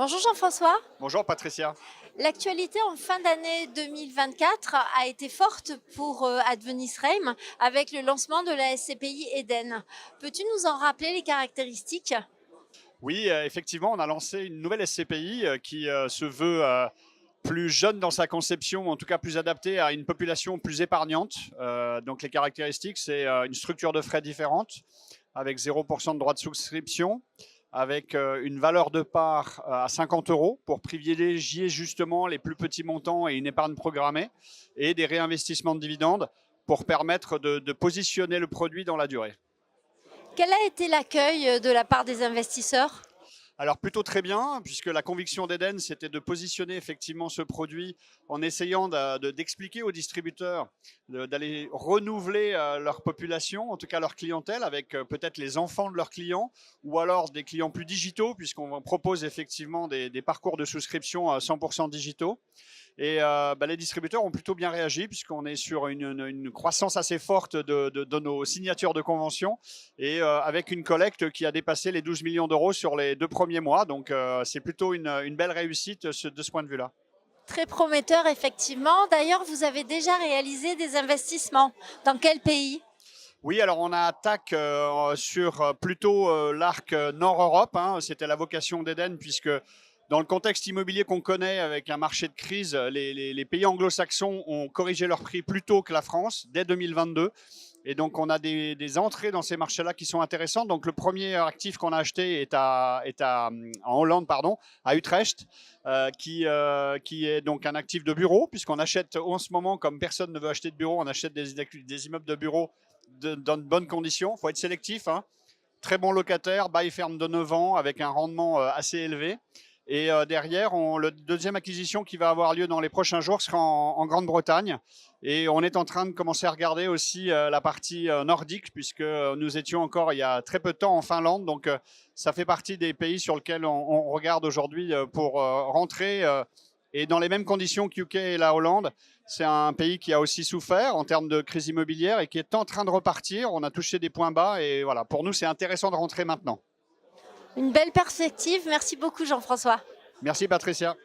Bonjour Jean-François. Bonjour Patricia. L'actualité en fin d'année 2024 a été forte pour Advenis-Reim avec le lancement de la SCPI Eden. Peux-tu nous en rappeler les caractéristiques? Oui, effectivement, on a lancé une nouvelle SCPI qui se veut plus jeune dans sa conception, en tout cas plus adaptée à une population plus épargnante. Donc les caractéristiques, c'est une structure de frais différente, avec 0% de droits de souscription, avec une valeur de part à 50 € pour privilégier justement les plus petits montants et une épargne programmée, et des réinvestissements de dividendes pour permettre de positionner le produit dans la durée. Quel a été l'accueil de la part des investisseurs? Alors plutôt très bien, puisque la conviction d'Eden, c'était de positionner effectivement ce produit en essayant d'expliquer aux distributeurs d'aller renouveler leur population, en tout cas leur clientèle, avec peut-être les enfants de leurs clients, ou alors des clients plus digitaux, puisqu'on propose effectivement des parcours de souscription à 100% digitaux. Et les distributeurs ont plutôt bien réagi, puisqu'on est sur une croissance assez forte de nos signatures de convention, et avec une collecte qui a dépassé les 12 millions d'euros sur les 2 premiers mois. Donc c'est plutôt une belle réussite de ce point de vue-là. Très prometteur effectivement. D'ailleurs, vous avez déjà réalisé des investissements. Dans quel pays? Oui, alors on attaque sur plutôt l'arc Nord-Europe, hein. C'était la vocation d'Eden, puisque dans le contexte immobilier qu'on connaît, avec un marché de crise, les pays anglo-saxons ont corrigé leur prix plus tôt que la France, dès 2022. Et donc on a des entrées dans ces marchés-là qui sont intéressantes. Donc le premier actif qu'on a acheté est en Hollande, pardon, à Utrecht, qui est donc un actif de bureau, puisqu'on achète en ce moment, comme personne ne veut acheter de bureau, on achète des immeubles de bureau dans de bonnes conditions. Il faut être sélectif, hein. Très bon locataire, bail ferme de 9 ans avec un rendement assez élevé. Et derrière, la deuxième acquisition qui va avoir lieu dans les prochains jours sera en Grande-Bretagne. Et on est en train de commencer à regarder aussi la partie nordique, puisque nous étions encore il y a très peu de temps en Finlande. Donc ça fait partie des pays sur lesquels on regarde aujourd'hui pour rentrer. Et dans les mêmes conditions qu'UK et la Hollande, c'est un pays qui a aussi souffert en termes de crise immobilière et qui est en train de repartir. On a touché des points bas et voilà, pour nous, c'est intéressant de rentrer maintenant. Une belle perspective. Merci beaucoup Jean-François. Merci Patricia.